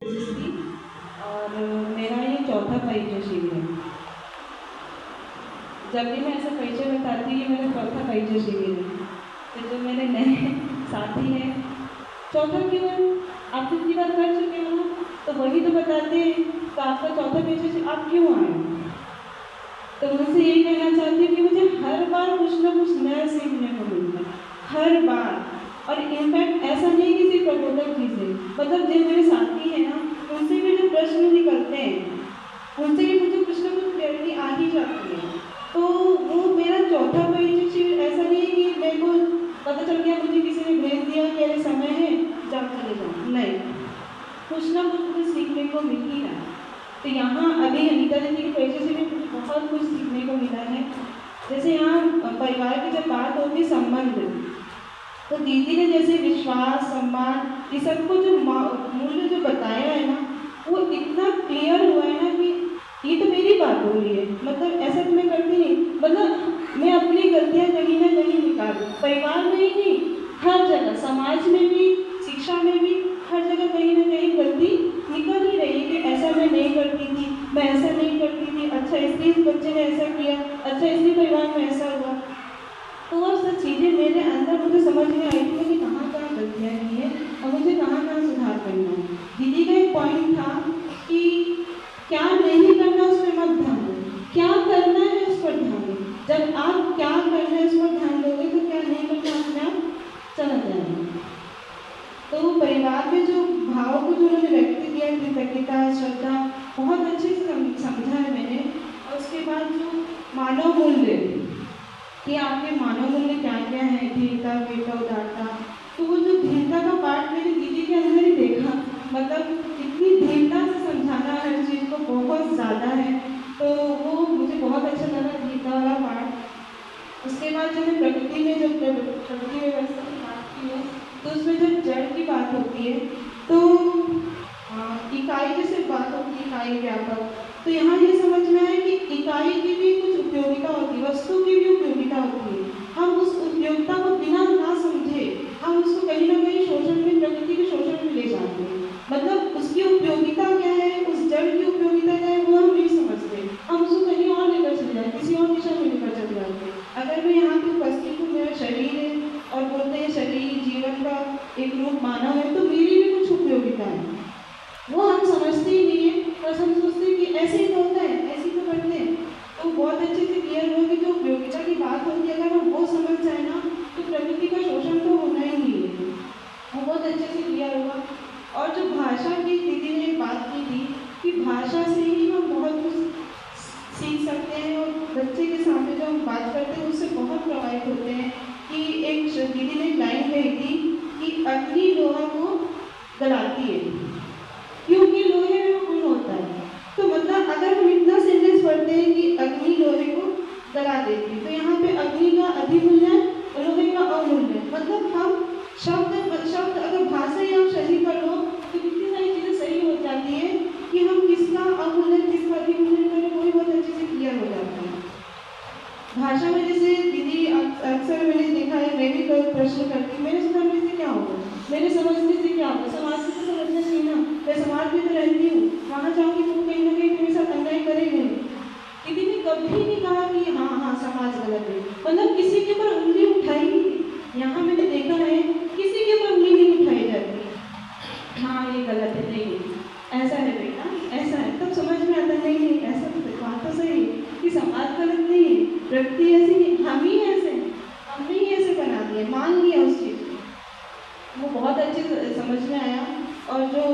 थी और मेरा ये चौथा परिचय शिविर है। जब भी मैं ऐसा परिचय बताती हूँ, ये मेरा चौथा परिचय शिविर है। तो जो मेरे नए साथी हैं, चौथा क्यों है? आप जितनी बार कर चुके हो ना, तो वही तो बताते हैं। तो आपका चौथा परिचय शिविर आप क्यों आए? तो मुझसे यही कहना चाहती हूँ कि मुझे हर बार कुछ ना कुछ नया सीखने को मिलता है, हर बार। और इनफैक्ट ऐसा नहीं कि सिर्फ प्रबोधक जी से, मतलब जो मेरे साथी हैं ना, उनसे भी जो प्रश्न निकलते हैं, उनसे भी मुझे कुछ ना कुछ क्लैरिटी आ ही जाती है। तो वो मेरा चौथा परिचय शिविर ऐसा नहीं है कि मेरे को पता चल गया, मुझे किसी ने भेज दिया कि अरे समय है जाओ चले जाओ, नहीं, कुछ ना कुछ मुझे सीखने को मिल ही रहा है। तो यहाँ अभी अनीता दीदी के परिचय से भी मुझे बहुत कुछ सीखने को मिला है। जैसे यहाँ परिवार की जब बात होगी संबंध, तो दीदी ने जैसे विश्वास, सम्मान, ये सबको जो मूल्य जो बताया है ना, वो इतना क्लियर हुआ है ना कि ये तो मेरी बात हो रही है। मतलब ऐसा तो मैं करती नहीं, मतलब मैं अपनी गलतियाँ कहीं ना कहीं निकालूँ, परिवार में ही नहीं, हर जगह, समाज में भी, शिक्षा में भी, हर जगह कहीं ना कहीं गलती निकल ही रही है कि ऐसा मैं नहीं करती थी, मैं ऐसा नहीं करती थी, अच्छा इसलिए इस बच्चे ने ऐसा किया, अच्छा इसलिए परिवार में ऐसा हुआ। तो वो सब चीज़ें मेरे अंदर मुझे समझ में आई थी कि कहाँ कहाँ गलतियाँ की है और मुझे कहाँ कहाँ सुधार करना है। दीदी का एक पॉइंट था कि क्या नहीं करना उस पर मत ध्यान दो, क्या करना है उस पर ध्यान दो। जब आप क्या करना है उस पर ध्यान दोगे तो क्या नहीं करना अपने आप चला जाएगा। तो परिवार में जो भाव को जो उन्होंने व्यक्त किया, कृतज्ञता, श्रद्धा, बहुत अच्छे से समझा है मैंने। और उसके बाद जो मानव मूल्य कि आपके मानव मूल्य क्या क्या है, धीरता, वीरता, उदारता, तो वो जो धीरता का पार्ट मैंने दीदी के अंदर ही देखा। मतलब इतनी धीरता से समझाना हर चीज़ को बहुत ज़्यादा है, तो वो मुझे बहुत अच्छा लगा धीरता वाला पार्ट। उसके बाद जो मैं प्रकृति में, जब प्रकृति व्यवस्था की बात की है, तो उसमें जब जड़ की बात होती है, तो इकाई जैसे बात होती है, इकाई व्यापक, तो यहाँ ये समझना है कि इकाई की भी कुछ उपयोगिता होती है, वस्तु की भी उपयोगिता होती है। हम उस उपयोगिता को बिना ना समझे हम उसको कहीं ना कहीं शोषण में, प्रकृति के शोषण में ले जाते हैं। मतलब उसकी उपयोगिता क्या है, उस जड़ की उपयोगिता क्या है, वो हम नहीं समझते, हम उसको कहीं और लेकर चले जाते, किसी और दिशा में लेकर चले जाते हैं। अगर मैं यहाँ पे उपस्थित हूँ, मेरा शरीर है और बोलते हैं शरीर जीवन का एक रूप मानव है, तो मेरी भी कुछ उपयोगिता है, वो हम समझते ही नहीं है। बस हम सोचते हैं कि ऐसे ही तो होता है, ऐसे ही तो करते हैं। तो बहुत अच्छे से क्लियर हुआ कि जो उपयोगिता की बात होती है, अगर हम वो समझ जाए ना, तो प्रकृति का शोषण तो होना ही नहीं है। वो बहुत अच्छे से क्लियर हुआ। और जो भाषा की दीदी ने बात की थी कि भाषा से ही हम बहुत कुछ सीख सकते हैं, और बच्चे के सामने जो हम बात करते हैं उससे बहुत प्रभावित होते हैं। कि एक दीदी ने लाइन कही थी कि अग्नि लोहा को गलाती है, क्योंकि लोहे में गुण होता है। तो मतलब अगर हम इतना सेंटेंस पढ़ते हैं कि अग्नि लोहे को गला देती है, तो यहाँ पे अग्नि का अधिमूल्य, लोहे का अमूल्य, मतलब हम शब्द अगर भाषा ही आप सही कर लो तो कितनी सारी चीज़ें सही हो जाती है कि हम किसका अमूल्य किसका अधिमूल्य करें, वो भी बहुत अच्छे से क्लियर हो जाता है। भाषा में जैसे दीदी अक्सर मैंने देखा है, मैं भी कोई प्रश्न करती, मेरे सुनने से क्या होगा, मेरे समझने से क्या होगा, समाज से तो समझना चाहिए ना, मैं समाज में तो रहती हूँ, वहाँ जाऊँगी तो कहीं ना कहीं मेरे साथ अन्याय करेंगे। दीदी ने कभी नहीं कहा कि हाँ हाँ समाज गलत है, मतलब किसी के ऊपर उंगली उठाई नहीं। यहाँ मैंने देखा है किसी के ऊपर उंगली नहीं उठाई जाती, हाँ ये गलत है, नहीं ऐसा है बेटा, ऐसा है, तब समझ में आता नहीं नहीं ऐसा तो बात तो सही है कि समाज गलत नहीं है, प्रकृति ऐसी नहीं, हम ही ऐसे, हमने ही ऐसे बना दिया, मान लिया उस चीज़ को। वो बहुत अच्छे से समझ में आया। और जो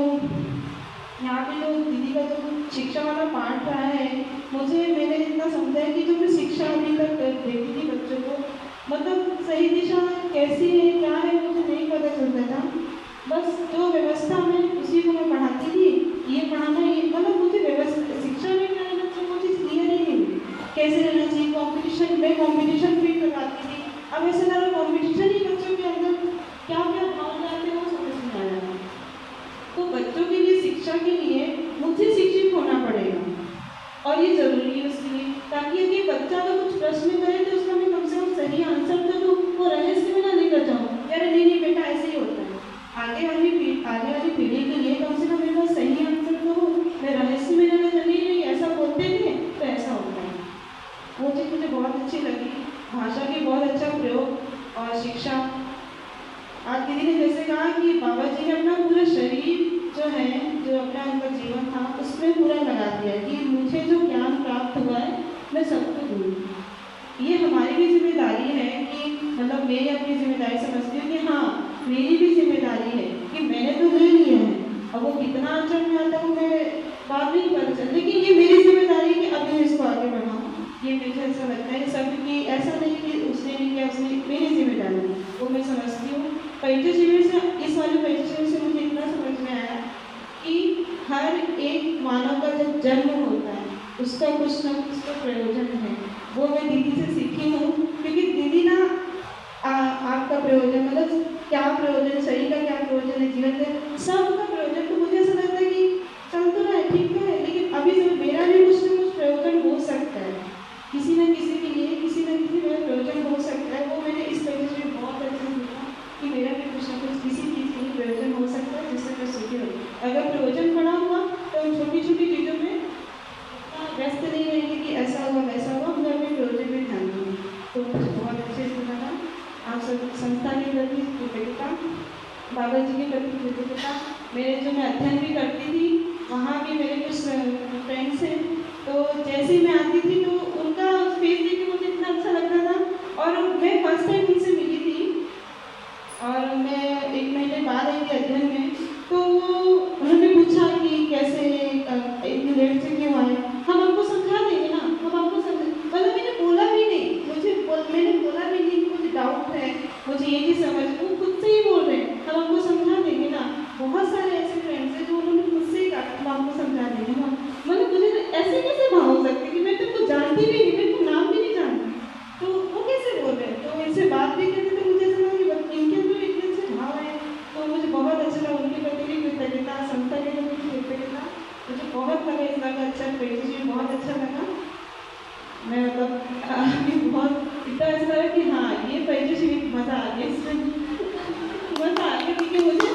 यहाँ पे जो दीदी का जो शिक्षा वाला पार्ट रहा है, मुझे मैंने इतना समझा है कि जो मैं शिक्षा अभी तक देती थी बच्चों को, मतलब सही दिशा कैसी है क्या है मुझे नहीं पता चलता था। बस जो व्यवस्था में उसी को मैं पढ़ाती थी, ये पढ़ाना ये, मतलब मुझे व्यवस्था शिक्षा में क्या है बच्चों को चीज़ क्लियर ही नहीं कैसे रहना चाहिए। कॉम्पिटिशन में कॉम्पिटिशन भी करवाती थी, अब ऐसे सारा कॉम्पिटिशन ही बच्चों के अंदर क्या क्या भाव लाते हैं वो समझ में आया। तो बच्चों के लिए शिक्षा के लिए मुझे शिक्षित होना पड़ेगा और ये जरूरी है उसके लिए, ताकि यदि बच्चा तो कुछ प्रश्न करे तो उसका मैं कम से कम सही आंसर तो दूँ, वो रहस्य में ना लेकर जाऊँ यार नहीं नहीं बेटा ऐसे ही होता है। आगे वाली पीढ़ी के लिए कम से कम मेरे पास सही का जीवन था उसमें पूरा लगा दिया कि मुझे जो ज्ञान प्राप्त हुआ है मैं सबको दूँ। ये हमारी भी जिम्मेदारी है कि मतलब मैं अपनी जिम्मेदारी समझती हूँ कि हाँ मेरी भी जिम्मेदारी है कि मैंने तो ले लिया है, अब वो कितना अड़चन में आता है मैं बात नहीं पता चल, लेकिन ये मेरी जिम्मेदारी है कि अब मैं इसको आगे बढ़ाऊँ। ये मुझे ऐसा लगता है सब कि ऐसा नहीं कि उसने नहीं किया, उसने मेरी जिम्मेदारी है वो मैं समझती हूँ। परिचय शिविर से इस वाले परिचय शिविर से मुझे इतना समझ में आया कि हर एक मानव का जब जन्म होता है उसका कुछ ना कुछ तो प्रयोजन है। वो मैं दीदी से सीखी हूँ क्योंकि दीदी ना आपका प्रयोजन मतलब क्या प्रयोजन, शरीर का क्या प्रयोजन है, जीवन का सबका प्रयोजन, तो मुझे ऐसा लगता है कि चल तो रहा है ठीक है, लेकिन अभी जो मेरा भी कुछ ना कुछ प्रयोजन हो सकता है, किसी न किसी के लिए किसी न किसी मेरा प्रयोजन हो सकता है। वो मैंने इस वजह से बहुत अच्छे से सीखा कि मेरा भी कुछ ना कुछ किसी चीज़ के लिए प्रयोजन हो सकता है जिससे मैं सुखी हूँ। अगर प्रयोजन पड़ा हुआ तो हम छोटी छोटी चीज़ों में व्यस्त नहीं रहेंगे कि ऐसा हुआ वैसा हुआ, हम अपने प्रयोजन में ध्यान देंगे। तो मुझे बहुत अच्छे से लगा आप सब संस्था के प्रति कृतज्ञता, बाबा जी के प्रति कृतज्ञता। मेरे जो मैं अध्ययन भी करती थी वहाँ भी मेरे कुछ फ्रेंड्स हैं, तो जैसे ही मैं आती थी तो उनका फेस देख के मुझे इतना अच्छा लगता था और मैं फर्स्ट टाइम उनसे मिली थी और मैं 1 महीने बाद आई थी अध्ययन में। तो उन्होंने पूछा कि कैसे इतनी लेट से क्यों आए, हम आपको समझा देंगे ना, हम आपको समझा, मतलब मैंने बोला भी नहीं, मैंने बोला भी नहीं कि मुझे डाउट है, मुझे ये नहीं समझ, वो खुद से ही बोल रहे हैं हम आपको समझा देंगे ना। बहुत सारे ऐसे फ्रेंड्स हैं जो उन्होंने मुझसे ही कहा हम आपको समझा देंगे ना। मतलब मुझे ऐसे कैसे भाव हो सकते कि मैं तुमको जानती भी नहीं, मैं तुम नाम भी नहीं जानती, तो वो कैसे बोल रहे हैं। तो इनसे बात भी करते तो मुझे ऐसा लगा कि इनके अंदर इतने अच्छे भाव है, तो मुझे बहुत अच्छा लगा, उनके प्रति भी कृतज्ञता, संस्था के प्रति भी कृतज्ञता। मुझे बहुत लगा इस बार का अच्छा परिचय, बहुत अच्छा लगा। मैं मतलब बहुत इतना अच्छा लगा कि हाँ ये परिचय मज़ा आ गया, इसमें मज़ा आ गया क्योंकि मुझे